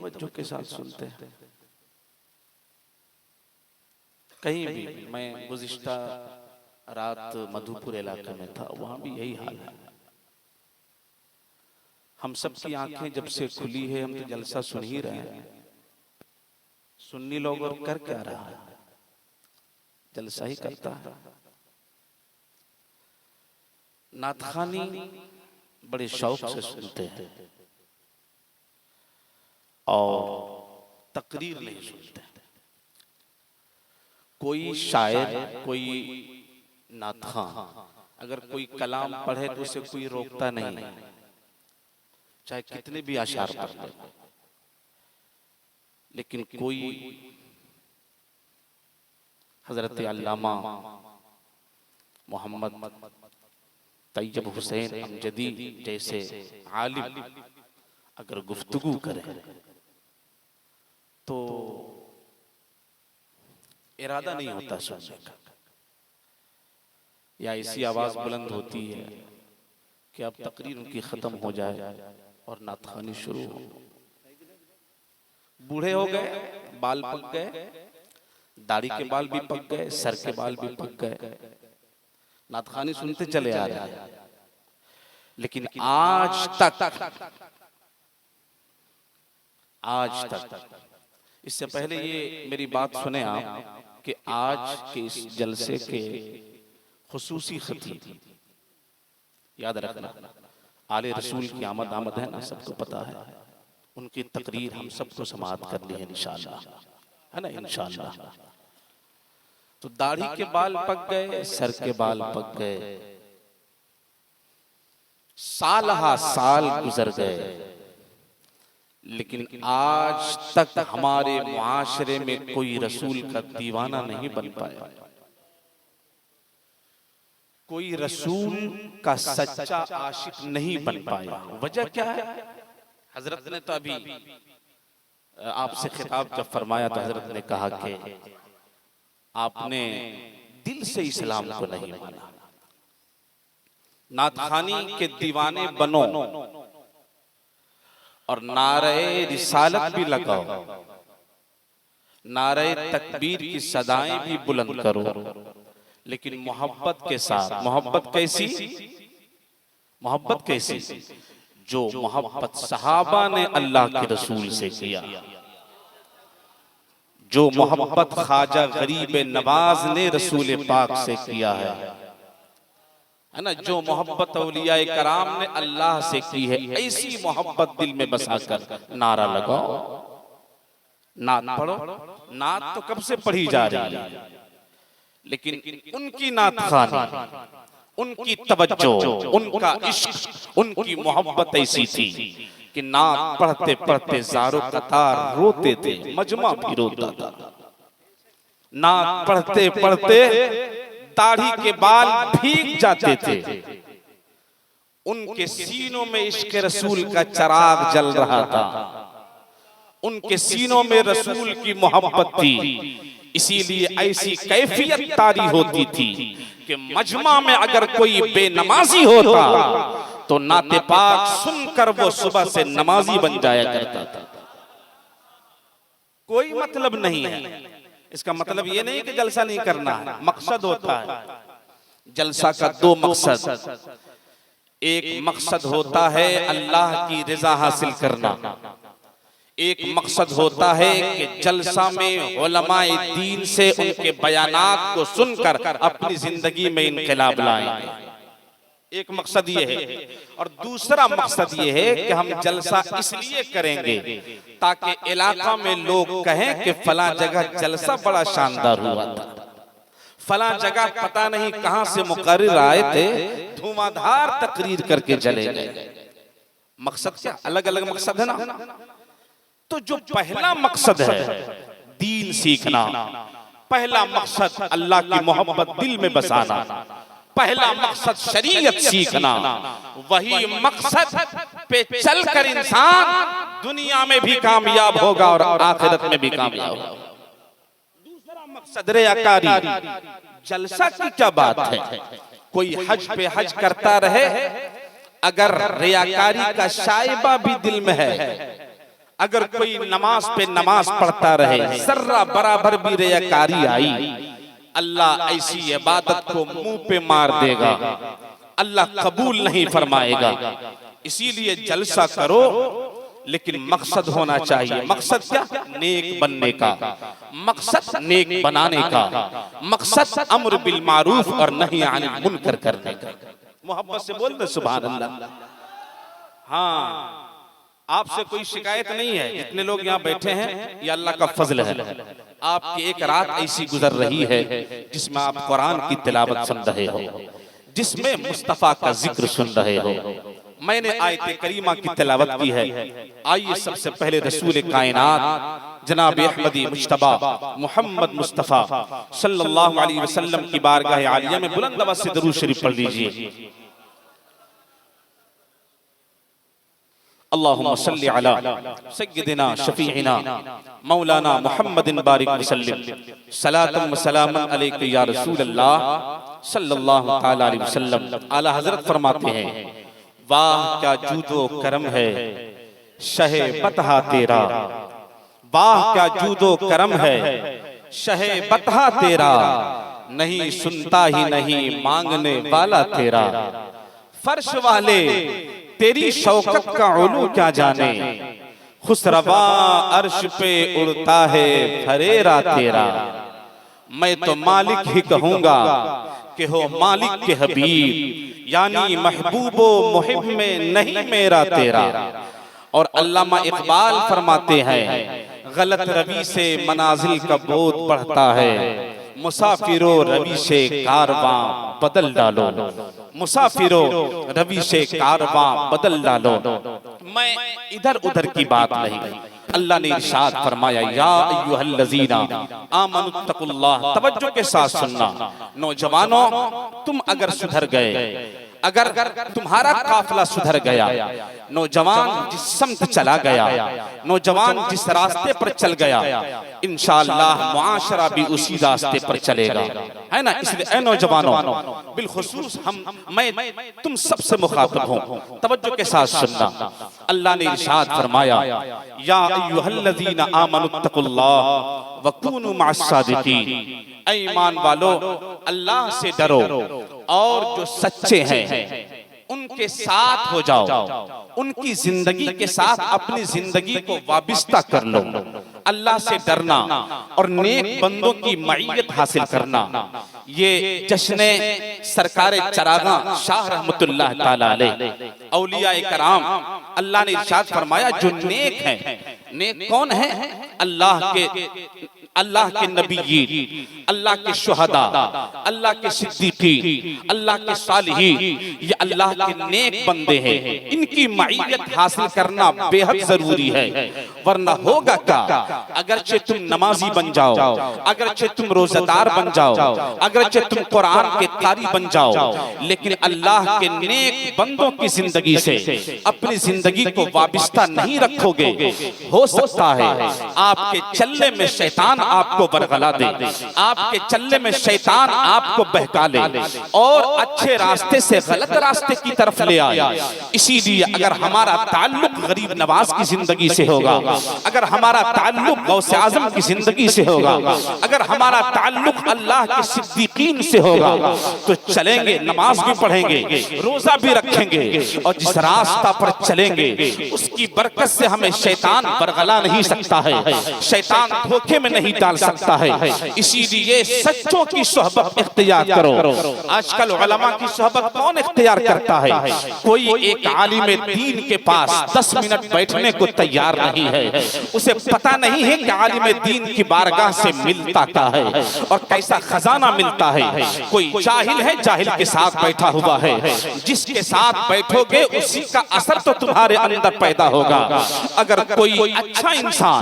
तवज्जो के साथ सुनते हैं। कहीं भी, मैं गुज़िश्ता रात मधुपुर इलाके में था, वहां भी यही हाल है। हम सब की आंखें जब से खुली है, हम तो जलसा सुन ही रहे हैं। सुन्नी लोग और कर क्या रहा है, जलसा ही करता है। नातखानी बड़े शौक से सुनते हैं और तकरीर नहीं सुनते। कोई शायर, कोई नातखां अगर कोई कलाम पढ़े तो उसे कोई रोकता नहीं, चाहे कितने भी अशार पढ़ ले। लेकिन कोई हजरत अल्लामा मोहम्मद तैयब हुसैन अमजदी जैसे आलिम अगर गुफ्तगू करे तो इरादा नहीं होता सुनने का, या ऐसी आवाज बुलंद होती है कि अब तकरीर उनकी खत्म हो जाए और नातखानी शुरू हो। बूढ़े हो गए, बाल पक गए, दाढ़ी के बाल भी पक गए, सर के बाल भी पक गए, नातखानी सुनते चले आ रहे हैं। लेकिन आज तक इससे पहले ये मेरी बात सुने आप कि आज के इस जलसे के खुसूसी खतीब, याद रखना, आले रसूल की आमद है ना, सबको पता है। उनकी तकरीर हम सबको समाअत करनी है इंशाअल्लाह, है ना, इंशाअल्लाह। तो दाढ़ी के बाल पक गए, सर के बाल पक गए, साल हा साल गुजर गए, लेकिन आज तक हमारे मुआशरे में कोई रसूल का दीवाना नहीं बन पाया। कोई रसूल का सच्चा आशिक नहीं बन पाया। वजह क्या है? हजरत ने तो अभी आपसे खिताब जब फरमाया तो हजरत ने कहा कि आपने दिल से इस्लाम को नहीं माना, नातखानी के दीवाने बनो और नारे रिसालत भी लगाओ, नारे तकबीर की सदाएं भी बुलंद करो, लेकिन मोहब्बत के साथ। मोहब्बत कैसी? मोहब्बत कैसी? जो मोहब्बत सहाबा ने अल्लाह के रसूल से किया, जो मोहब्बत ख्वाजा गरीब नवाज ने रसूल पाक से किया है ना, जो मोहब्बत औलिया कराम ने अल्लाह से की है, ऐसी मोहब्बत दिल में बसाकर नारा लगाओ, नात पढ़ो। नात तो कब से पढ़ी जा रही है, लेकिन उनकी नातखानी, उनकी तवज्जो, उनका इश्क, उनकी मोहब्बत ऐसी थी कि नात पढ़ते पढ़ते ज़ारो कतार रोते थे, मजमा भी रोता था। नात पढ़ते पढ़ते दाढ़ी के बाल भीग जाते थे। उनके सीनों में इश्क रसूल का चिराग जल रहा था, उनके सीनों में रसूल की मोहब्बत थी। इसीलिए ऐसी कैफियत तारी होती थी कि मजमा में अगर कोई बेनमाजी होता तो नाते पाक सुनकर वो सुबह से नमाजी बन जाया करता था। कोई मतलब नहीं है, इसका मतलब ये नहीं कि जलसा नहीं करना है, मकसद होता है। जलसा का दो मकसद, एक मकसद होता है अल्लाह की रिजा हासिल करना, एक मकसद होता है कि जलसा में उलमाए दीन से उनके बयानात को सुनकर अपनी जिंदगी में इनकलाब लाएं। एक मकसद ये है। और दूसरा मकसद ये है कि हम जलसा इसलिए करेंगे ताकि इलाका में लोग कहें कि फला जगह जलसा बड़ा शानदार हुआ था, फला जगह पता नहीं कहां से मुकर्रिर आए थे, धुआंधार तकरीर करके चले गए। मकसद क्या? अलग अलग मकसद है ना। तो जो पहला मकसद है दीन सीखना, पहला मकसद अल्लाह की मोहब्बत दिल में बसाना, पहला मकसद शरीयत सीखना, वही मकसद पे चलकर इंसान दुनिया में भी कामयाब होगा और आखिरत में भी कामयाब होगा। दूसरा मकसद रियाकारी। जलसा की क्या बात है? कोई हज पे हज करता रहे, अगर रियाकारी का शाइबा भी दिल में है, अगर कोई नमाज पे नमाज पढ़ता रहे, सर्रा बराबर भी रियाकारी आई, अल्लाह ऐसी इबादत को मुंह पे मार देगा, अल्लाह कबूल नहीं फरमाएगा। इसीलिए जलसा करो लेकिन मकसद होना चाहिए। मकसद क्या? नेक बनने का, मकसद नेक बनाने का, मकसद अम्र बिल मारूफ और नही अनिल मुनकर करने का। मोहब्बत से बोल दे सुभान अल्लाह। हाँ, आपसे कोई शिकायत नहीं है, जितने लोग यहाँ बैठे हैं ये अल्लाह का फजल है। आपकी एक रात ऐसी गुजर रही है जिसमें आप कुरान की तिलावत सुन रहे हो, जिसमें मुस्तफा का जिक्र सुन रहे हो। मैंने आयत करीमा की तिलावत की है। आइए सबसे पहले रसूल कायनात जनाब अहमदी मुज्तबा मोहम्मद मुस्तफा सल्लल्लाहु अलैहि वसल्लम की बारगाह आलिया में बुलंद आवाज से दरूद शरीफ पढ़ लीजिए। अल्लाहुम्मा सल्लि अला सय्यिदिना शफीइना मौलाना मुहम्मदिन बारिक वसल्लिम सलातुम व सलामुन अलैका या रसूल अल्लाह सल्लल्लाहु तआला अलैहि वसल्लम। आला हजरत फरमाते हैं, वाह क्या जूदो करम है शहे बतहा तेरा, वाह क्या जूदो करम है शहे बतहा तेरा, नहीं सुनता ही नहीं मांगने वाला तेरा। फर्श वाले तेरी शौकत का उलू क्या जाने, खुसरवा अर्श पे उड़ता है फरेरा तेरा। मैं तो मालिक ही कहूंगा कि हो मालिक के हबीब, यानी महबूबो मुहिब में नहीं मेरा तेरा। और अल्लामा इकबाल फरमाते हैं, गलत रवि से मनाजिल का बोध बढ़ता है, मुसाफिरो रवि से कारवां बदल डालो, मुसाफिरो रवि से कारवां बदल डालो। मैं इधर उधर की बात नहीं, अल्लाह ने इरशाद फरमाया, या अय्युहल्लज़ीना आमनुत्तकुल्लाह। तवज्जो के साथ सुनना, नौजवानों तुम अगर सुधर गए, अगर तुम्हारा काफिला सुधर गया, नौजवान जिस समत चला गया, नौजवान जिस रास्ते पर चल गया, इंशाअल्लाह मुआशरा भी उसी रास्ते पर चलेगा, है ना। इसलिए ऐ नौजवानों, बिलखुसूस मैं तुम सबसे मुखातिब हूं, तवज्जो के साथ सुनना। अल्लाह ने इरशाद फरमाया, या अय्युहल्लज़ीना आमनुत्तकुल्लाह वकूनू मअस्सादिकीन। ऐ ईमान वालो, अल्लाह से डरो और जो सच्चे हैं उनके साथ हो जाओ, उनकी जिंदगी के साथ अपनी जिंदगी को वाबिस्ता कर लो। अल्लाह से डरना और नेक बंदों की मईयत हासिल करना, ये जश्न सरकारे चरागा शाह रहमतुल्लाह ताला अलैह औलिया कराम। अल्लाह ने इरशाद फरमाया, जो नेक हैं, नेक कौन है? अल्लाह के नबीयीन, अल्लाह के शुहदा, अल्लाह के सिद्दीकीन, अल्लाह के सालिहीन, ये अल्लाह के नेक बंदे हैं। इनकी मईयत हासिल करना बेहद जरूरी है, वरना होगा क्या? अगरचे तुम नमाजी बन जाओ, अगरचे तुम रोजादार बन जाओ, अगरचे तुम कुरान के कारी बन जाओ, लेकिन अल्लाह के नेक बंदों की जिंदगी से अपनी जिंदगी को वाबिस्ता नहीं रखोगे, हो सकता है आपके चलने में शैतान आपको बरगला दे, आपके चलने में शैतान आपको बहका ले और अच्छे रास्ते से गलत रास्ते की तरफ ले आए। इसीलिए अगर हमारा ताल्लुक गरीब नवाज की जिंदगी से होगा, अगर हमारा ताल्लुक गौसे आजम की जिंदगी से होगा, अगर हमारा ताल्लुक अल्लाह के सिद्दीकीन से होगा, तो चलेंगे, नमाज भी पढ़ेंगे, रोजा भी रखेंगे, और जिस रास्ता पर चलेंगे उसकी बरकत से हमें शैतान बरगला नहीं सकता है, शैतान धोखे में नहीं डाल सकता है। इसीलिए सच्चों की सोहबत इख्तियार करो। आजकल उलमा की सोहबत कौन इख्तियार करता है? कोई एक आलिम दीन के पास 10 मिनट बैठने को तैयार नहीं है, उसे पता नहीं है कि आलिम दीन की बारगाह से मिलता क्या है और कैसा खजाना मिलता है। कोई जाहिल है, जाहिल के साथ बैठा हुआ है, जिसके साथ बैठोगे उसी का असर तो तुम्हारे अंदर पैदा होगा। अगर कोई अच्छा इंसान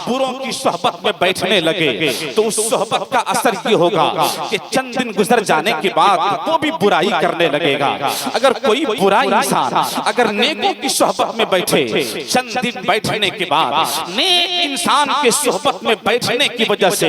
बुरों की सोहबत में बैठने लगे तो उस सोहबत का असर ये होगा कि चंद दिन गुजर जाने के बाद वो भी बुराई करने लगेगा। अगर कोई बुरा इंसान अगर नेकों की सोहबत में बैठे, चंद दिन बैठने के बाद नेक इंसान के सोहबत में बैठने की वजह से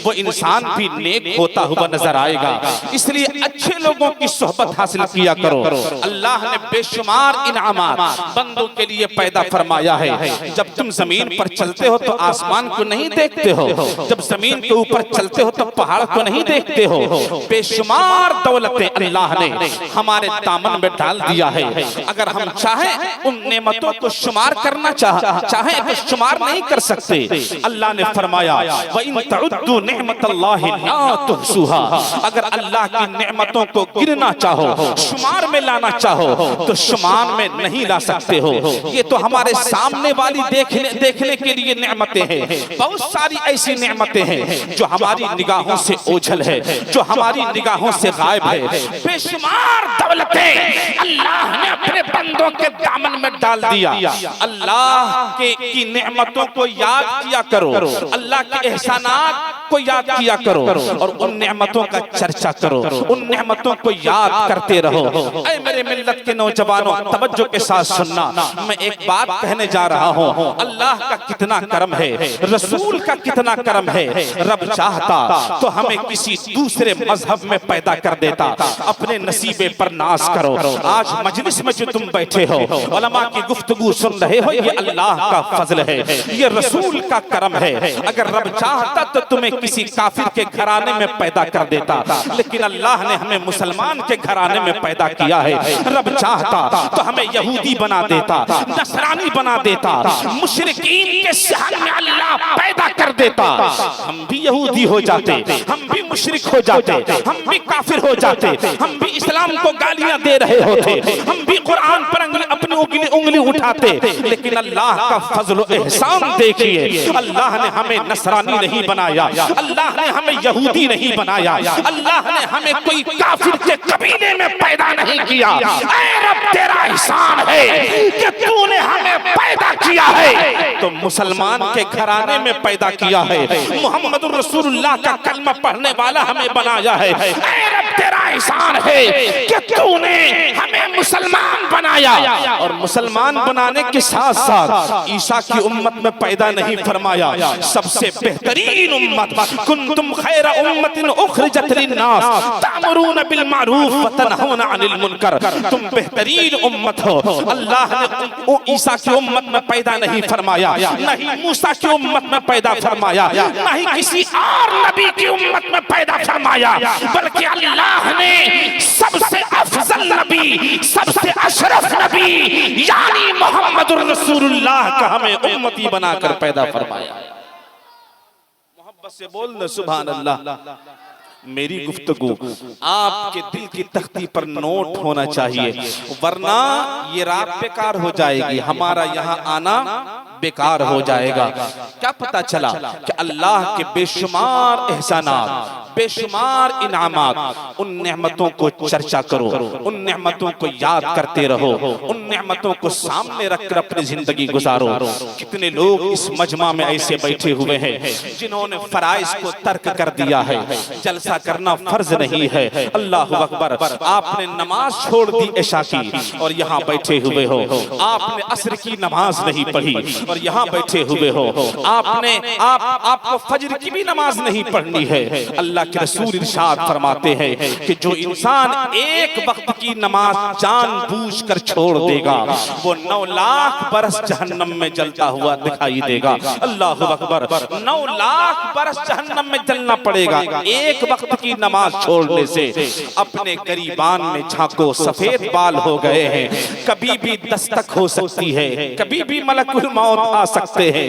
वो इंसान भी नेक होता हुआ नजर आएगा। इसलिए अच्छे लोगों की सोहबत हासिल किया करो। अल्लाह ने बेशुमार इनामात बंदों के लिए पैदा फरमाया है। जब तुम जमीन पर चलते हो तो आसमान को नहीं देखते हो, जब जमीन के ऊपर चलते हो तो पहाड़ को नहीं देखते हो। बेशुमार दौलतें अल्लाह ने हमारे दामन में डाल दिया है। अगर हम चाहें उन नेमतों को शुमार करना चाहें तो शुमार नहीं कर सकते। अल्लाह ने फरमाया व इन तउद्दू निअमतल्लाहि ला तुहसूहा, अगर अल्लाह की नेमतों को गिनना चाहो, शुमार में लाना चाहो तो शुमार में नहीं ला सकते हो। ये तो हमारे सामने वाली देखने के लिए नेमतें हैं। बहुत सारी ऐसी नेमतें हैं जो हमारी निगाहों से ओझल है, जो हमारी निगाहों से गायब है। बेशुमार दौलतें अल्लाह ने अपने बंदों के दामन में डाल दिया। अल्लाह की नेमतों को याद किया करो, अल्लाह के एहसानात को याद किया करो और उन नेमतों का चर्चा करो, उन नेमतों को याद करते रहो। ऐ मेरे मिल्लत के नौजवानों, तवज्जो के साथ सुनना। मैं एक बात कहने जा रहा हूँ। अल्लाह का कितना करम है, रसूल का कितना करम है। रब चाहता तो हमें किसी दूसरे मजहब में पैदा कर देता। अपने नसीबे पर नाज करो। आज मजलिस में जो तुम बैठे हो, उलमा की गुफ्तगू सुन रहे हो, ये अल्लाह का फजल है, ये रसूल का करम है। अगर रब चाहता तो तुम्हें किसी काफिर के घराने में पैदा कर देता, लेकिन अल्लाह ने हमें मुसलमान के घराने में पैदा किया है। रब चाहता तो हमें यहूदी बना देता, नसरानी बना देता, मुशरिकीन के शहर में अल्लाह पैदा कर देता। हम भी यहूदी हो जाते, हम भी मुशरिक हो जाते, हम भी काफिर हो जाते, हम भी इस्लाम को गालियां दे रहे होते, हम भी कुरान पर अपनी उंगली उठाते। लेकिन अल्लाह का फजल एहसान देखिए, अल्लाह ने हमें नसरानी नहीं बनाया, अल्लाह ने हमें यहूदी नहीं बनाया, अल्लाह ने हमें कोई काफिर के कबीले में पैदा नहीं किया। ऐ रब, तेरा एहसान है कि तूने हमें पैदा किया है तो मुसलमान के घराने में पैदा किया है। मुहम्मदुर रसूलुल्लाह का कलमा पढ़ने वाला हमें बनाया है। ऐ रब, तेरा एहसान है कि तूने हमें मुसलमान बनाया और मुसलमान बनाने के साथ साथ ईसा की उम्मत में पैदा नहीं फरमाया। सबसे बेहतरीन उम्मत, कुंतुम खैरा उम्मतिन उखरिजत लिन्नास तामुरून बिल मारूफ व तनहूना अनिल मुनकर। तुम बेहतरीन उम्मत हो। अल्लाह ने ईसा की उम्मत में पैदा नहीं फरमाया, नहीं मूसा की उम्मत में पैदा फरमाया, नहीं किसी और नबी की उम्मत में पैदा फरमाया, बल्कि अल्लाह ने सबसे अफजल नबी, सबसे अशरफ नबी यानी मोहम्मदुर रसूलुल्लाह का हमें उम्मती बनाकर पैदा फरमाया। मोहब्बत से बोल दे सुभान अल्लाह। मेरी गुफ्तगू आपके दिल की तख्ती पर नोट होना चाहिए, वरना ये रात बेकार हो जाएगी, हमारा यहाँ आना बेकार हो जाएगा। क्या पता चला कि अल्लाह के बेशुमार एहसानात, बेशुमार इनामात, उन नेमतों को चर्चा करो, उन नेमतों को याद करते रहो, उन नेमतों को सामने रखकर अपनी जिंदगी गुजारो। कितने लोग इस मजमा में ऐसे बैठे हुए हैं जिन्होंने फराइज को तर्क कर दिया है, जलसा करना फर्ज नहीं है। अल्लाहु अकबर, आपने नमाज छोड़ दी इशा की और यहाँ बैठे हुए हो। आपने असर की नमाज नहीं पढ़ी और यहाँ बैठे हुए हो। आपको फजर की भी नमाज नहीं पढ़नी है। अल्लाह के रसूल इरशाद फरमाते हैं कि जो इंसान एक वक्त की नमाज जानबूझकर छोड़ देगा वो 9 लाख बरस जहन्नम में जलता हुआ दिखाई देगा। अल्लाहु अकबर, 9 लाख बरस जहन्नम में जलना पड़ेगा एक वक्त की नमाज छोड़ने से। अपने गरीबान में झांको, सफेद बाल हो गए हैं, कभी भी दस्तक हो सकती है, कभी भी मलकुल मौत आ सकते हैं,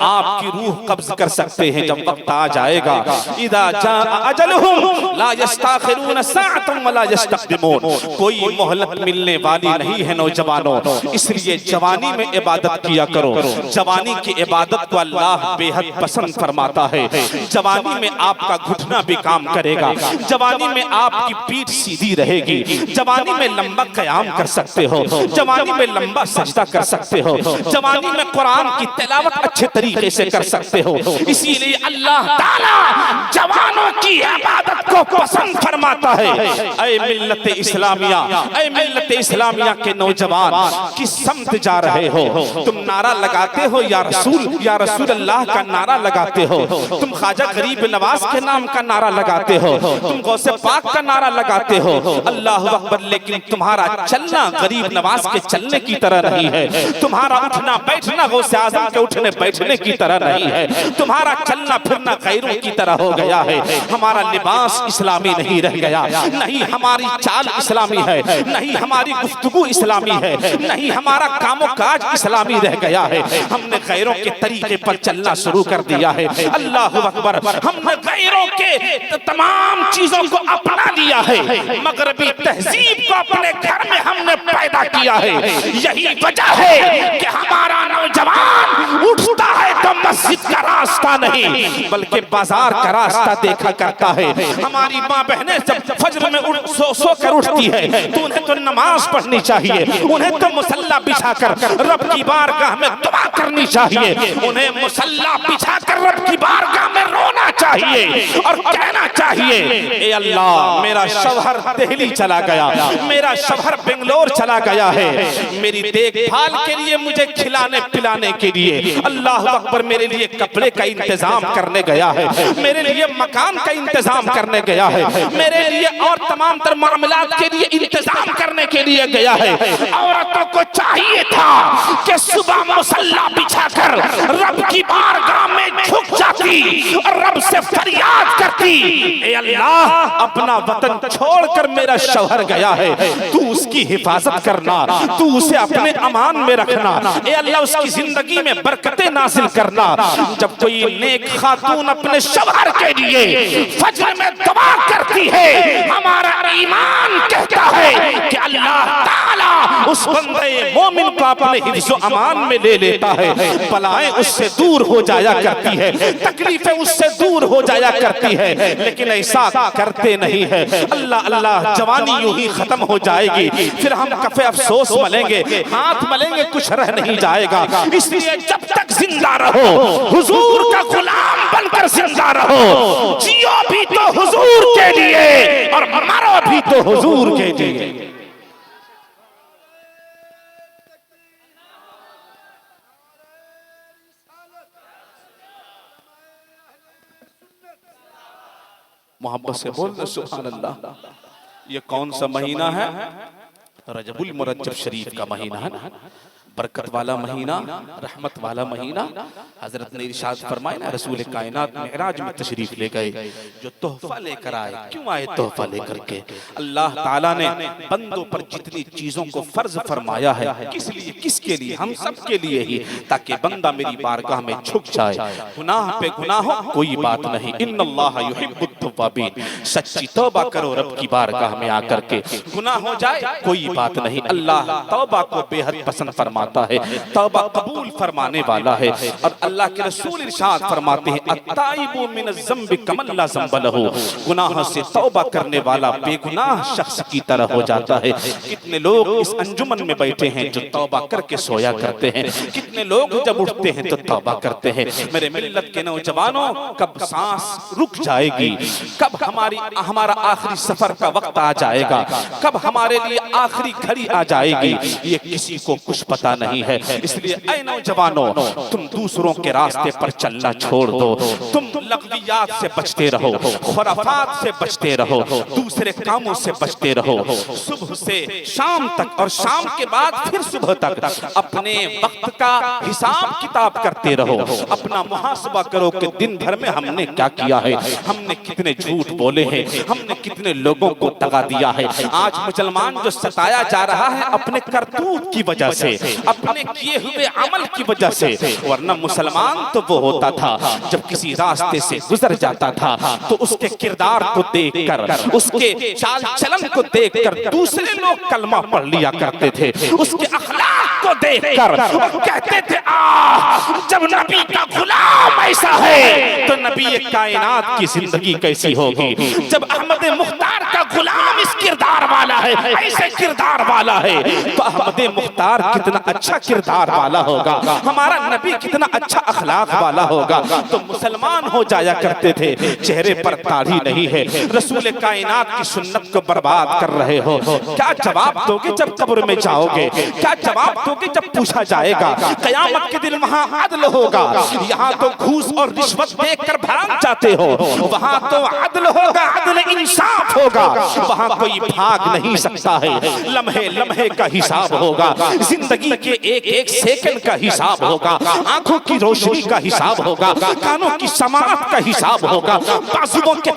आपकी रूह कब्ज कर सकते हैं जब वक्त आ जाएगा। इदा जा अजलहुम ला यस्ताखिरून साअतन वला यस्तक़दिमून। कोई मोहलत मिलने वाली नहीं है नौजवानों, इसलिए जवानी में इबादत किया करो। जवानी की इबादत को अल्लाह बेहद पसंद फरमाता है। जवानी में आपका घुटना भी काम करेगा, जवानी में आपकी पीठ सीधी रहेगी, जवानी में लंबा क़याम कर सकते हो, जवानी में लंबा सजदा कर सकते हो, जवानी में कुरान की तिलावत अच्छे तरीके से कर सकते हो। इसीलिए अल्लाह ताला जवानों की इबादत को पसंद फरमाता है। ऐ मिल्लत इस्लामिया, ऐ मिल्लत इस्लामिया के नौजवान, किस समत जा रहे हो? तुम नारा लगाते हो या रसूल अल्लाह का नारा लगाते हो, तुम ख्वाजा गरीब नवाज के नाम का नारा लगाते हो, तुम गौसे पाक का नारा लगाते हो, अल्लाह अकबर, लेकिन तुम्हारा चलना गरीब नवाज के चलने की तरह नहीं है, तुम्हारा उठना बैठना गौसे आजम के उठने बैठने की तरह नहीं है, तुम्हारा चलना फिरना गैरों की तरह हो गया है। हमारा लिबास इस्लामी नहीं रह गया, नहीं हमारी चाल इस्लामी है, नहीं हमारी गुफ्तगू इस्लामी है, नहीं हमारा कामो काज इस्लामी रह गया है। हमने गैरों के तरीके पर चलना शुरू कर दिया है। अल्लाह अकबर, हमने गैरों के तमाम चीजों को अपना लिया है, मगरबी तहजीब को अपने घर में हमने पैदा किया है। यही वजह है कि हमारा नौजवान उठता है तो मस्जिद का रास्ता नहीं बल्कि बाजार का रास्ता देखा करता है। हमारी माँ बहनें जब फज्र में सो कर उठती है तो उन्हें तो नमाज पढ़नी चाहिए, उन्हें तो मुसल्ला बिछाकर रब की बारगाह में दुआ करनी चाहिए, उन्हें मुसल्ला बिछाकर रब की बारगाह में रोना चाहिए और कहना चाहिए, ए अल्लाह मेरा शौहर दिल्ली चला गया, मेरा शौहर बेंगलोर चला गया है, मेरी देखभाल के लिए मुझे खिलाने पिलाने के लिए अल्लाह अकबर मेरे लिए कपड़े का इंतजाम करने गया है, मेरे लिए मकान का इंतजाम करने गया है, मेरे लिए और तमाम तर मामलात के लिए इंतजाम करने के लिए गया है। औरतों को चाहिए था कि सुबह मुसल्ला बिछाकर रब की बारगाह में झुक जाती और रब से फरियाद करती, ए अल्लाह अपना वतन छोड़कर मेरा शौहर गया है, तू उसकी हिफाजत करना, तू उसे अपने अमान में रखना, ए अल्लाह उसकी जिंदगी में बरकतें नाजिल करना। जब कोई नेक खातून अपने शौहर के लिए फज्र में दुआ करती है, हमारा ईमान कहता है कि अल्लाह ताला उस बंदे मोमिन को अपने हिफ्ज़ व अमान में ले लेता है, बलाएं उससे दूर हो जाया करती है, तकलीफें उससे दूर हो जाया करती है, लेकिन ऐसा करते नहीं है। अल्लाह अल्लाह, जवानी यूं ही खत्म हो जाएगी, फिर हम कफे अफसोस मलेंगे, हाथ मलेंगे, कुछ रह नहीं जाएगा। इसलिए जब तक जिंदा रहो हुजूर का गुलाम बनकर जिंदा रहो, जियो भी तो हुजूर के लिए और मरो भी तो हुजूर के लिए। मोहब्बत से बोल दो सुभान अल्लाह। ये कौन सा महीना है? रजबुल मुरज्जब शरीफ का महीना है, बरकत वाला महीना, रहमत वाला महीना। हजरत ने इरशाद फरमाया ना, रसूल कायनात मेराज में तशरीफ ले गए, जो तोहफा लेकर आए। क्यों आए तोहफा लेकर के? अल्लाह ताला ने बंदों पर जितनी चीजों को फर्ज फरमाया है, किस लिए? किसके लिए? हम सब के लिए ही, ताकि बंदा मेरी बारगाह में झुक जाए। गुनाह पे गुनाह हो कोई बात नहीं, इन्नल्लाह युहिब्बुत तव्वाबीन, सच्ची तौबा करो रब की बारगाह में आकर के। गुनाह हो जाए कोई बात नहीं, अल्लाह तौबा को बेहद पसंद फरमाता है, तौबा कबूल फरमाने वाला है। और अल्लाह के रसूल इरशाद फरमाते हैं, अत्ताइबु मिनज़्ज़म्बि कमन ला ज़म्ब लहू, गुनाह से तौबा करने वाला बेगुनाह शख्स की तरह हो जाता है। कितने लोग इस अंजुमन में बैठे हैं जो तौबा करके सोया करते हैं, कितने लोग जब उठते हैं तो तौबा करते हैं। मेरे मिल्लत के नौजवानों, कब सांस रुक जाएगी, कब हमारा आखिरी सफर का वक्त आ जाएगा, कब हमारे लिए आखिरी घड़ी आ जाएगी, ये किसी को कुछ पता नहीं है। इसलिए ऐ नौजवानों, तुम दूसरों के रास्ते पर चलना छोड़ दो, तुम लग़वियात से बचते रहो, खुराफात से बचते रहो, दूसरे कामों से बचते रहो। सुबह से शाम तक और शाम के बाद फिर सुबह तक अपने वक्त का हिसाब किताब करते रहो, अपना मुहासबा करो कि दिन भर में हमने क्या किया है, हमने कितने झूठ बोले हैं, हमने कितने लोगों को दगा दिया है। आज मुसलमान जो सताया जा रहा है अपने करतूत की वजह से, अपने किए हुए अमल की वजह से, वरना मुसलमान तो वो होता था जब किसी रास्ते से गुजर जाता था तो उसके किरदार को देखकर, उसके चाल चलन को देखकर दूसरे लोग कलमा पढ़ लिया करते थे, उसके अखलाक को देखकर और कहते थे जब नबी का गुलाम ऐसा है तो नबी कायनात की जिंदगी कैसी होगी। जब अहमद मुख्तार का गुलाम इस किरदार वाला है, ऐसे किरदार वाला है, तो अहमद मुख्तार कितना अच्छा किरदार वाला होगा, हमारा नबी कितना अच्छा अखलाक वाला होगा। तो मुसलमान हो जाया करते थे, चेहरे पर दाढ़ी नहीं है, रसूल कायनात की सुन्नत को बर्बाद कर रहे हो। क्या जवाब दोगे जब कब्र में जाओगे? क्या जवाब दोगे जब पूछा जाएगा? कयामत के दिन वहां अदल होगा। यहाँ तो घूस और रिश्वत देकर भाग जाते हो, वहां तो अदल होगा, अदल इंसाफ होगा, वहां कोई भाग नहीं सकता है। लम्हे लम्हे का हिसाब होगा, जिंदगी के एक एक सेकंड का हिसाब होगा, आंखों की रोशनी का हिसाब होगा, कानों की समाअत का हिसाब होगा, बाजुओं की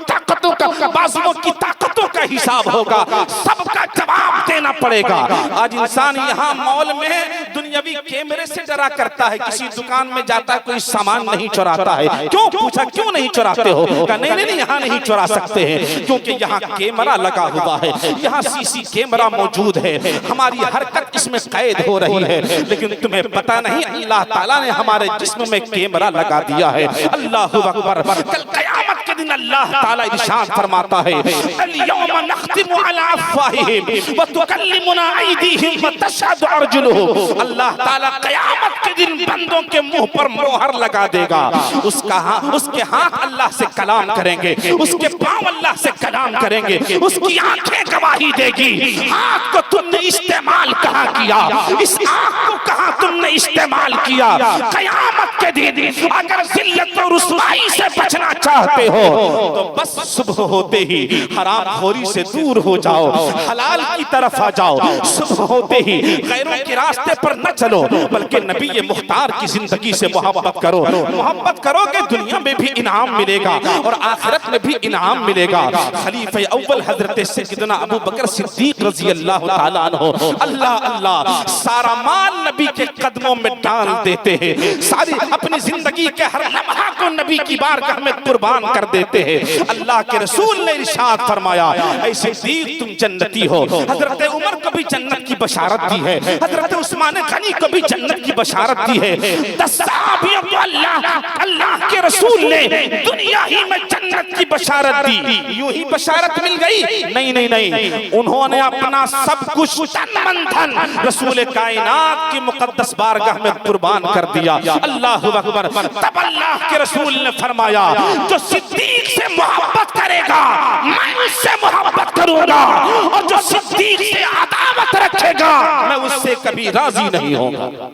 ताकतों का हिसाब होगा, सबका जवाब देना पड़ेगा। आज इंसान यहाँ मॉल में दुनियावी कैमरे से डरा करता है, किसी दुकान में जाता है कोई सामान नहीं चुराता है। क्यों पूछा, क्यों नहीं चुराते हो? कहा नहीं नहीं, यहाँ नहीं चुरा सकते हैं, क्योंकि यहाँ कैमरा लगा हुआ है, यहाँ सीसी कैमरा मौजूद है, हमारी हरकत इसमें कैद हो रही है। लेकिन तुम्हें पता नहीं, अल्लाह ताला ने हमारे जिस्म में कैमरा लगा दिया है। अल्लाहु अकबर। कल क़यामत के दिन अल्लाह ताला इरशाद फरमाता है, अल-यौमा नख्तिमु अला अफ़वाहिहिम व तुकल्लिमुना अयदीहिम व तशहदु अर्जुलुहुम। अल्लाह ताला क़यामत के दिन बंदों के मुंह पर मोहर लगा देगा। उसके हाथ अल्लाह से कलाम करेंगे, उसके पांव अल्लाह से कलाम करेंगे, उसकी आंखें गवाही देगी। हाथ को तुमने इस्तेमाल कहाँ किया, इस आंख को कहाँ तुमने इस्तेमाल किया? क़यामत के दिन अगर जिल्लत और रुसवाई से बचना चाहते हो तो बस सुबह होते ही हरामखोरी से दूर हो जाओ, हलाल की तरफ आ जाओ। सुबह होते ही गैरों के रास्ते पर न चलो, बल्कि नबी मुख्तार की जिंदगी से मोहब्बत करो। मोहब्बत करोगे दुनिया में भी इनाम मिलेगा और आखिरत में भी इनाम मिलेगा। खलीफे अव्वल हजरत सैयदना अबू बकर सिद्दीक रज़ी अल्लाह ताला अन्हु अल्लाह अल्लाह सारा माल नबी के कदमों में डाल देते हैं, सारी अपनी जिंदगी के हर लम्हा को नबी की बारगाह में कुर्बान कर देते हैं। अल्लाह के रसूल ने इरशाद फरमाया, ऐसे सिद्दीक तुम जन्नती हो। हजरत उमर को भी जन्नत की बशारत दी है, हजरत उस्मान गनी को भी जन्नत की बशारत दी है। 10 सहाबियों को अल्लाह के रसूल ने दुनिया ही में जन्नत की बशारत दी। यूं ही बशारत मिल गई? नहीं नहीं नहीं, उन्होंने अपना सब कुछ तन मन धन रसूल कायनात की मुकद्दस बारगाह में कुर्बान कर दिया। अल्लाहु अकबर। तब अल्लाह के रसूल ने फरमाया, जो सिद्दीक से मोहब्बत करेगा मैं उससे मोहब्बत करूंगा, और जो सिद्दीक से अदावत रखेगा मैं उससे कभी राजी नहीं होगा।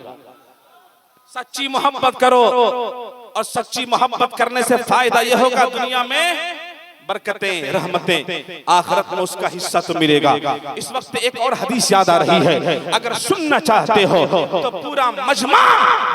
सच्ची मोहब्बत करो, और सच्ची मोहब्बत करने से फायदा यह होगा दुनिया में बरकतें, रहमतें, आखिरत में उसका हिस्सा तो मिलेगा। इस वक्त एक और हदीस याद आ रही है, अगर सुनना चाहते हो तो पूरा मजमा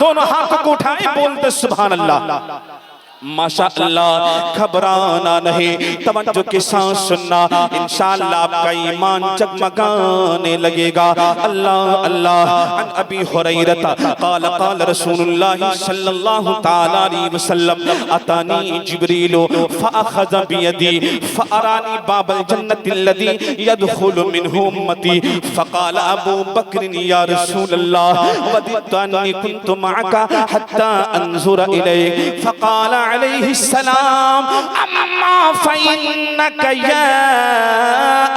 दोनों हाथों को उठाएं, बोलते सुभान अल्लाह। माशाअल्लाह, घबराना नहीं, तवज्जो के साथ सुनना, इंशाअल्लाह आपका ईमान जगमगाने लगेगा। अल्लाह अल्लाह। अन अबी हुरैरा क़ाल क़ाल रसूलुल्लाह सल्लल्लाहु तआला अलैहि वसल्लम अतानी जिब्रील फ़अख़ज़ बियदी फ़अरानी बाबल जन्नति अल्लज़ी यदख़ुलु मिन्हु उम्मती फ़क़ाल अबू बकर या रसूलल्लाह वदितु अन्नी कुन्तु मअका हत्ता अंज़ुर इलैक फ़क़ाल अलैहि सलाम अम्मा फ़इन्नक या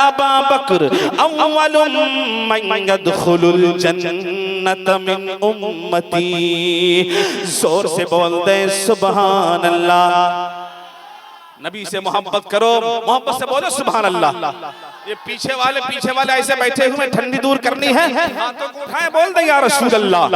अबा बकर अव्वलु मन यदख़ुलुल जन्नत मिन उम्मती। जोर से बोल दे सुभान अल्लाह। नबी से मोहब्बत करो, मोहब्बत से बोलो सुभान अल्लाह। ये पीछे वाले ऐसे बैठे हुए, ठंडी दूर करनी है, हाथों को उठाएं, बोल दे या रसूल अल्लाह।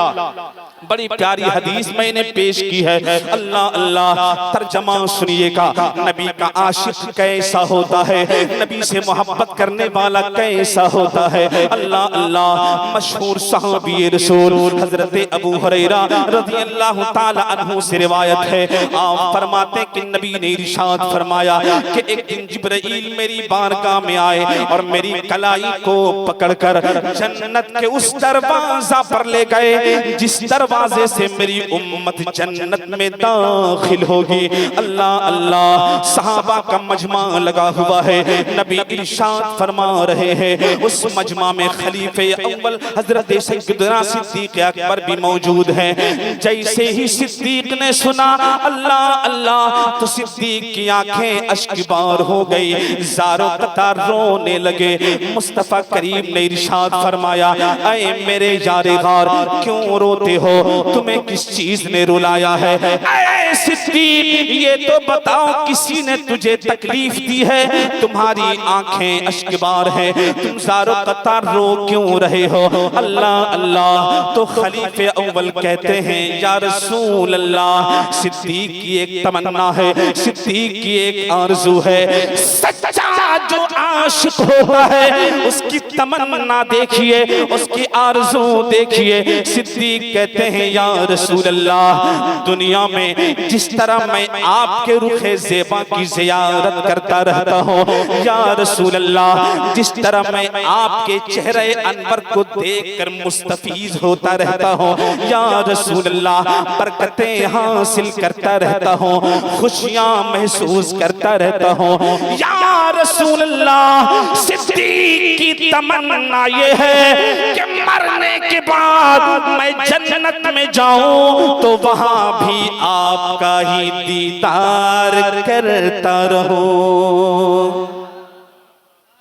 बड़ी प्यारी हदीस मैंने पेश की है। अल्लाह अल्लाह। तर्जमा सुनिएगा, नबी का आशिक कैसा होता है, नबी से मोहब्बत करने वाला कैसा होता है। अल्लाह अल्लाह। मशहूर सहाबी रसूल हजरत अबू हुरैरा रज़ियल्लाहु ताला अन्हु से रिवायत है, आप फरमाते कि नबी ने इरशाद फरमाया कि एक दिन जिब्राइल मेरी बारगाह में आए और मेरी कलाई को पकड़कर जन्नत के उस दरवाजा पर ले गए जिस दरवाजे से मेरी उम्मत जन्नत में दाखिल होगी। अल्लाह अल्लाह, सहाबा का मजमा लगा हुआ है, नबी इरशाद फरमा रहे हैं उस मजमा में खलीफे अव्वल हजरत सैयदना सिद्दीक अकबर भी मौजूद हैं। जैसे ही सिद्दीक ने सुना अल्लाह अल्लाह, तो सिद्दीक की आंखें अश्कबार हो गई, ज़ारो कतार रोने लगे। मुस्तफा करीम ने इरशाद फरमाया, ऐ मेरे यारे गार क्यों रोते हो, तुम्हें किस चीज ने रुलाया है? ऐ सिद्दीक ये तो बताओ किसी ने तुझे तकलीफ दी है? तुम्हारी आंखें अश्कबार हैं, तुम ज़ारो कतार रो क्यों रहे हो? अल्लाह अल्लाह, तो खलीफे अव्वल कहते हैं या रसूल अल्लाह, सिद्दीक की एक तमन्ना है, सिद्दीक की एक आरज़ू है। सच्चा जो आशिक होता है उसकी तमन्ना देखिए, उसकी आरज़ू देखिए। सिद्दीक कहते हैं या रसूल अल्लाह, दुनिया में जिस तरह मैं आपके रुखे ज़ेबा की ज़ियारत करता रहता हूँ या रसूल अल्लाह, जिस तरह मैं आपके चेहरे अनवर को देखकर मुस्तफीज होता रहता हूँ या रसूल अल्लाह, बरकतें हासिल करता रहता हूँ, खुशियाँ महसूस करता रहता हूँ या रसूल अल्लाह। सिद्दीक की तमन्ना ये है कि मरने के बाद मैं जन्नत में जाऊं तो वहां भी आपका ही दीदार करता रहूं।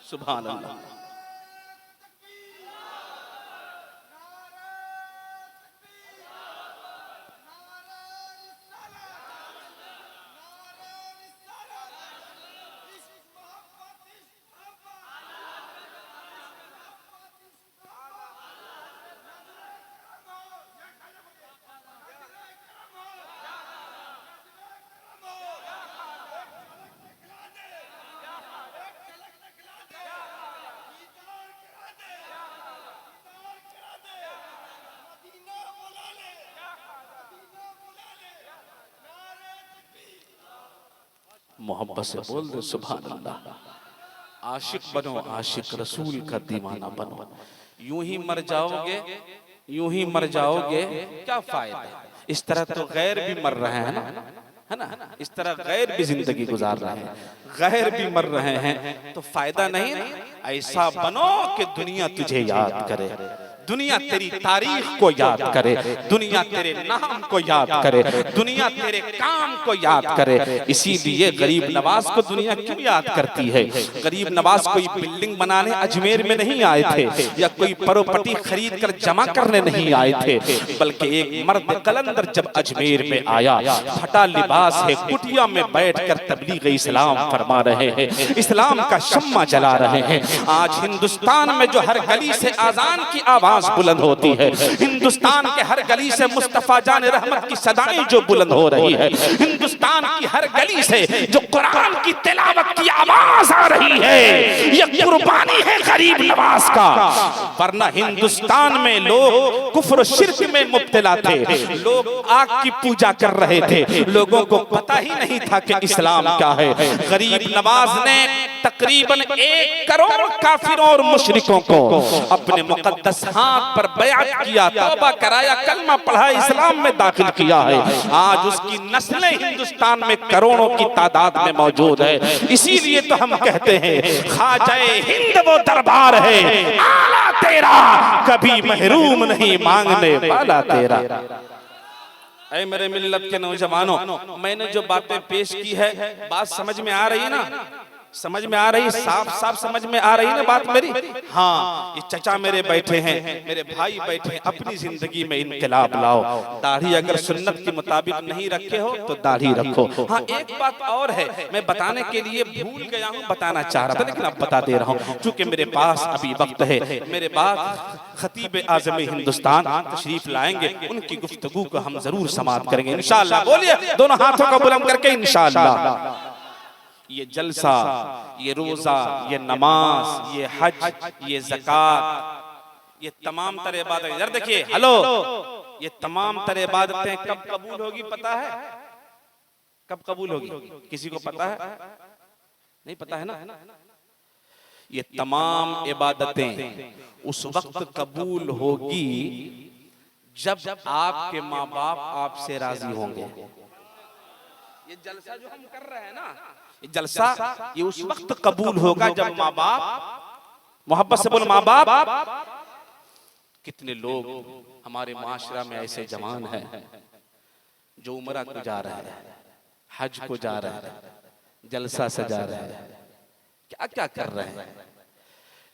सुभान अल्लाह। मोहब्बत से बोल दे सुभान अल्लाह। आशिक बनो, आशिक रसूल का दीवाना बनो। यूं ही मर जाओगे, यूं ही मर जाओगे, क्या फायदा? इस तरह तो गैर भी मर रहे हैं ना, है ना? इस तरह गैर भी जिंदगी गुजार रहे हैं, गैर भी मर रहे हैं, तो फायदा नहीं ना। ऐसा बनो कि दुनिया तुझे याद करे, दुनिया तेरी तारीख को याद करे, दुनिया तेरे नाम को याद करे, दुनिया तेरे काम को याद करे। इसीलिए गरीब नवाज को दुनिया क्यों याद करती है? गरीब नवाज कोई बिल्डिंग बनाने अजमेर में नहीं आए थे या कोई प्रॉपर्टी खरीद कर जमा करने नहीं आए थे, बल्कि एक मर्द कलंदर जब अजमेर में आया, फटा लिबास है, कुटिया में बैठकर तबलीग इस्लाम फरमा रहे हैं, इस्लाम का शम्मा जला रहे हैं। आज हिंदुस्तान में जो हर गली से आजान की आवाज बुलंद होती है, हिंदुस्तान के हर गली से मुस्तफा जान रहमत की सदाएं जो बुलंद हो रही है, हिंदुस्तान की हर गली से जो कुरान की तिलावत की आवाज आ रही है, ये कुर्बानी है गरीब नवाज का। वरना हिंदुस्तान में लोग कुफ्र शिर्क में मुब्तला थे, लोग आग की पूजा कर रहे थे, लोगों को पता ही नहीं था कि इस्लाम क्या है। गरीब नवाज ने तकरीबन 1 करोड़ काफिरों और मुशरिकों को अपने मुकद्दस हाथ पर बयात किया, तौबा कराया, कलमा पढ़ा, इस्लाम में दाखिल किया है। आज उसकी नस्लें हिंदुस्तान में करोड़ों की तादाद में मौजूद है। इसीलिए तो हम कहते हैं ख्वाजाए हिंद वो दरबार है, आला तेरा कभी महरूम नहीं मांगने वाला तेरा। ऐ मेरे मिल्लत के नौजवानों, मैंने जो बातें पेश की है, बात समझ में आ रही है ना? समझ में आ रही, साफ साफ समझ में आ रही ना बात मेरी? हाँ, ये चचा मेरे बैठे हैं, मेरे भाई बैठे हैं, अपनी जिंदगी में इनकलाब लाओ। दाढ़ी अगर सुन्नत के मुताबिक नहीं रखे हो तो दाढ़ी रखो। हाँ, एक बात और है, मैं बताने के लिए भूल गया हूँ, बताना चाह रहा था लेकिन अब बता दे रहा हूँ, क्योंकि मेरे पास अभी वक्त है। मेरे बाद खतीब आज़म हिंदुस्तान तशरीफ लाएंगे, उनकी गुफ्तगू को हम जरूर समाप्त करेंगे इंशाअल्लाह। बोलिए दोनों हाथों को बुलंद करके इंशाअल्लाह। ये जलसा, ये रोजा, ये नमाज, ये हज, ये ज़कात, ये तमाम तरह इबादतें, यार देखिए, हेलो, ये तमाम तरह इबादतें कब कबूल होगी पता है? कब कबूल होगी? किसी को पता है? नहीं पता है ना। ये तमाम इबादतें उस वक्त कबूल होगी जब आपके माँ बाप आपसे राजी होंगे। ये जलसा जो हम कर रहे हैं ना, ये जलसा ये उस वक्त कबूल होगा जब माँ बाप, मोहब्बत से बोलो माँ बाप। कितने लोग हमारे माशरा में ऐसे जवान हैं जो उम्रा को जा रहे हैं, हज को जा रहे हैं, जलसा सजा रहे हैं, क्या क्या कर रहे हैं,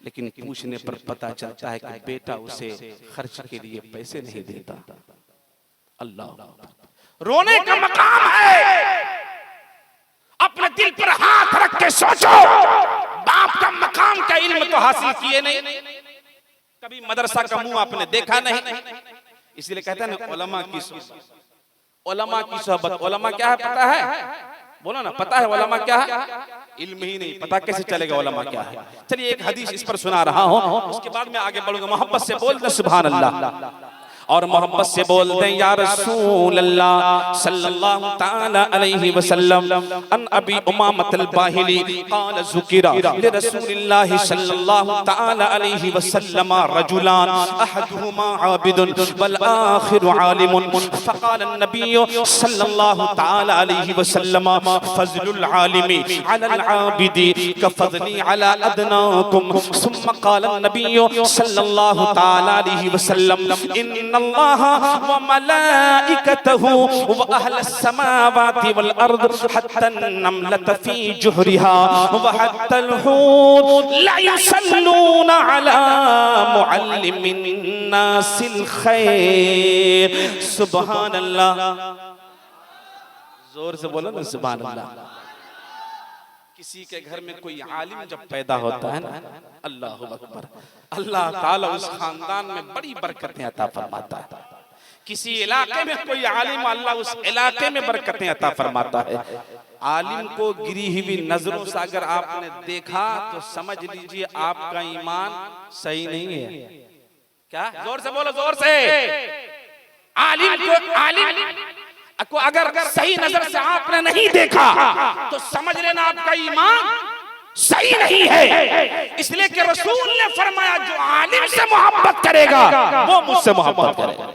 लेकिन पूछने पर पता चलता है कि बेटा उसे खर्च के लिए पैसे नहीं देता। अल्लाह, रोने का मकाम है। अपने दिल पर हाथ रख के सोचो, बाप का मकाम का इल्म तो हासिल किए नहीं, कभी मदरसा का मुंह आपने देखा नहीं। इसलिए कहते हैं ना उलमा की सोहबत। उलमा क्या है पता है? बोलो ना, पता है उलमा क्या है? इल्म ही नहीं पता कैसे चलेगा उलमा क्या है? चलिए एक हदीस इस पर सुना रहा हूं, उसके बाद मैं आगे बढ़ूंगा। मोहब्बत से बोल दे सुभान अल्लाह, और मोहब्बत से बोल दें या रसूल अल्लाह सल्लल्लाहु तआला अलैहि वसल्लम। अन अबी उमामत अल-बाहिली क़ाल ज़ुकिरा लि रसूलिल्लाहि सल्लल्लाहु तआला अलैहि वसल्लम रजुलान अहदुहुमा आबिदुन वल आखिरु आलिमुन फ़क़ाल अन-नबी सल्लल्लाहु तआला अलैहि वसल्लम फ़ज़लुल आलिमी अलल आबिदी कफ़ज़ली अला अदनाकुम। सुम्मा क़ाल अन-नबी सल्लल्लाहु तआला अलैहि वसल्लम इन्नल्लाह व मलाइकतहु व अहलस समावाति वल अर्द हत्ता नमलत फी जुहरिहा व हत्तल हूत ला युसल्लूना अला मुअल्लिमिन नासिल खैर। सुभान अल्लाह, जोर से बोलो ना सुभान अल्लाह। किसी के घर में कोई आलिम जब पैदा होता है ना, अल्लाहु अकबर, अल्लाह ताला उस खानदान में बड़ी बरकतें अता फरमाता है। किसी इलाके में कोई आलिम, अल्लाह उस इलाके में बरकतें अता फरमाता है। आलिम को गिरी हुई नजरों से अगर आपने देखा तो समझ लीजिए आपका ईमान सही नहीं है। क्या? जोर से बोलो, जोर से। आलिम को अगर सही नजर से आपने नहीं देखा तो समझ लेना आपका ईमान सही नहीं है। इसलिए कि रसूल ने फरमाया जो आलिम से मोहब्बत करेगा वो मुझसे मोहब्बत करेगा।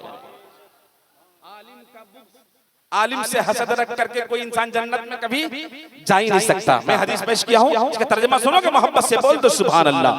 आलिम से हसद रख करके कोई इंसान जन्नत में कभी जा ही नहीं सकता। मैं हदीस पेश किया हूं, इसका तर्जुमा सुनोगे, मोहब्बत से बोल दो सुभान अल्लाह।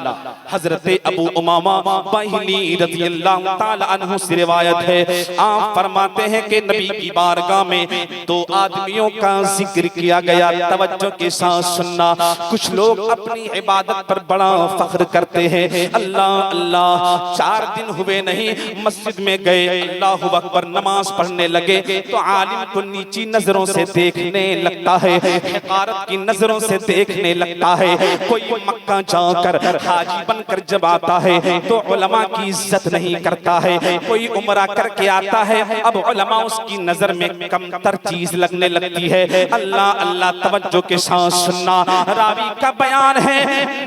हजरत अबू उमामा बाहिली रज़ियल्लाहु ताला अन्हु से रिवायत है, आप फरमाते हैं कि नबी की बारगाह में दो आदमियों का जिक्र किया गया। तवज्जो के साथ सुनना। कुछ लोग अपनी इबादत पर बड़ा फख्र करते हैं, अल्लाह अल्लाह, 4 दिन हुए नहीं मस्जिद में गए, अल्लाहु अकबर नमाज पढ़ने लगे तो आलिम को नीची नजरों से देखने लगता है, हिकारत की नजरों से देखने लगता है। कोई मक्का जाकर हाजी बनकर जब आता है तो उलमा की इज्जत नहीं करता है। कोई उम्रा करके आता है, अब उलमा उसकी नजर में कमतर चीज लगने लगती है। अल्लाह अल्लाह, तवज्जो के साथ सुनना। रावी का बयान है,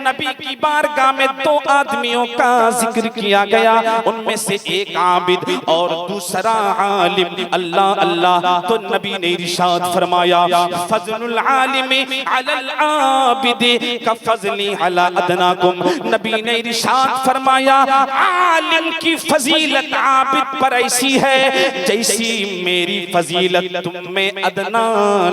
नबी की बारगाह में 2 आदमियों का जिक्र किया गया, उनमें से एक आबिद और दूसरा आलिम। अल्लाह अल्लाह, तो नबी ने इरशाद फरमाया फज़लुल आलिमी अलल आबिदी का फज़ली अला अदनाकुम। नबी ने इरशाद फरमाया आलिम की फजीलत आबिद पर ऐसी है जैसी मेरी फजीलत तुम में अदना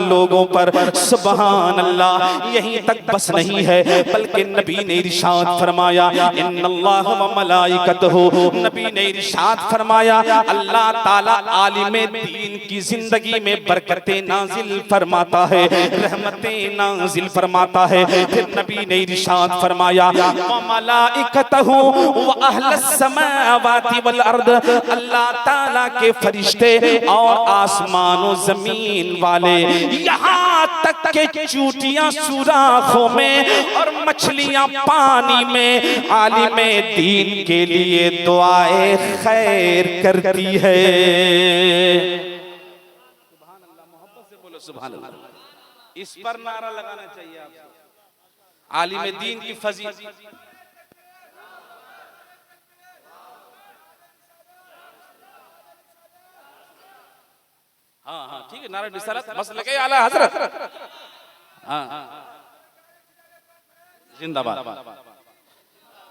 लोगों पर। सुभान अल्लाह। यहीं तक बस नहीं है, बल्कि नबी ने इरशाद फरमाया इन्नल्लाह व मलाइकतहु। नबी ने इरशाद फरमाया अल्लाह ताला आलिम दीन की जिंदगी में बरकतें नाजिल फरमाता है, रहमतें नाजिल फरमाता है। फिर नबी ने इरशाद फरमाया व मलाइकतहु व अहलस समावाति वल अर्द। अल्लाह ताला के फरिश्ते और आसमान और जमीन वाले, यहाँ तक के चूटियां सुराखों में और मछलियां पानी में आलिम दीन के लिए दुआए खैर करती है। सुभान अल्लाह। इस पर नारा लगाना चाहिए आपको। आलिम दीन की फजीलत। हाँ हाँ ठीक है, नारे रिसालत मसलके आला हजरत, हाँ जिंदाबाद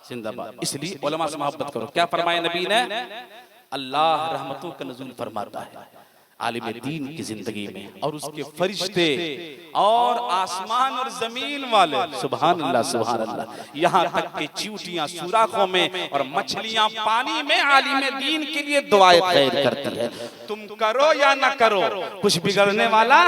जिंदाबाद। इसलिए उलमा से मोहब्बत करो। क्या फरमाया नबी ने? अल्लाह रहमतों का नुज़ूल फरमाता है आलिम दीन की जिंदगी में, और उसके फरिश्ते और आसमान और जमीन वाले, सुभान अल्लाह सुभान अल्लाह, यहाँ तक कि चींटियां सुराखों में और मछलियां पानी में आलिम दीन के लिए दुआएं खैर करती है। तुम करो या ना करो, कुछ बिगड़ने वाला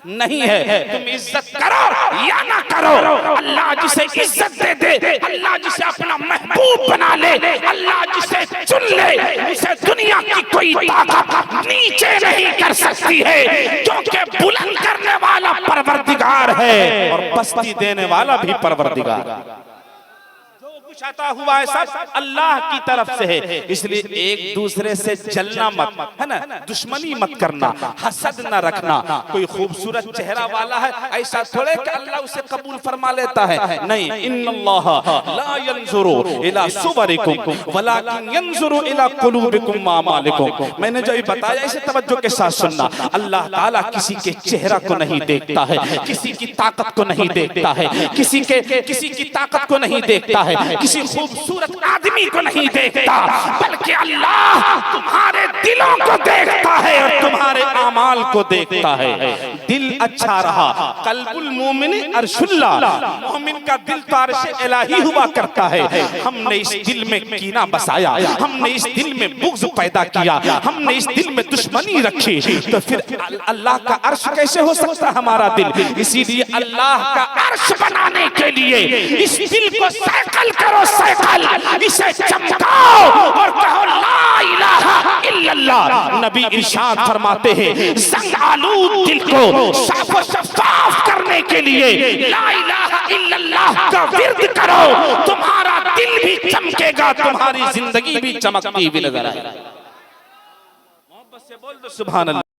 नहीं है। तुम इज्जत करो या ना करो, अल्लाह जिसे इज्जत दे दे, अल्लाह जिसे अपना महबूब बना ले, अल्लाह जिसे चुन ले, उसे दुनिया की कोई ताकत नीचे नहीं कर सकती है, क्योंकि बुलंद करने वाला परवरदिगार है और पस्ती देने वाला भी परवरदिगार। कुछ आता हुआ है सब अल्लाह की तरफ से है। इसलिए एक दूसरे से जलना मत, है ना, दुश्मनी मत करना, हसद न रखना। कोई खूबसूरत चेहरा वाला है ऐसा थोड़े कि अल्लाह उसे कबूल फरमा लेता है, नहीं। इन्नल्लाह ला यंजुरु इला सुवरिकुम वलाकिन यंजुरु इला कुलूबिकुम व अमालिकुम। मैंने जो बताया इसे तवज्जो के साथ सुनना। अल्लाह ताला किसी के चेहरा को नहीं देखता है, किसी की ताकत को नहीं देखता है, किसी की ताकत को नहीं देखता है, किसी खूबसूरत आदमी को नहीं देखता, बल्कि अल्लाह तुम्हारे दिलों को देखता है और तुम्हारे आमाल को देखता है। दिल अच्छा रहा, कल्बुल मोमिन अर्शुल्ला, मोमिन का दिल तो अर्श इलाही हुआ करता है। हमने इस दिल में कीना बसाया, हमने इस दिल में बुग़्ज़ पैदा किया, हमने इस दिल में दुश्मनी रखी, तो फिर अल्लाह का अर्श कैसे हो सकता हमारा दिल? इसीलिए अल्लाह का अर्श बनाने के लिए इस दिल को सैकल करो, सैकल, इसे चमकाओ और कहो ला इलाहा इल्लल्लाह। नबी इरशाद फरमाते हैं, जंग आलूद दिल को साफ और शफाफ करने के लिए ला इलाहा इल्लल्लाह का विर्द करो, तुम्हारा दिल भी चमकेगा, तुम्हारी जिंदगी भी चमकती हुई नजर आएगी। मोहब्बत से बोल दो सुभान अल्लाह।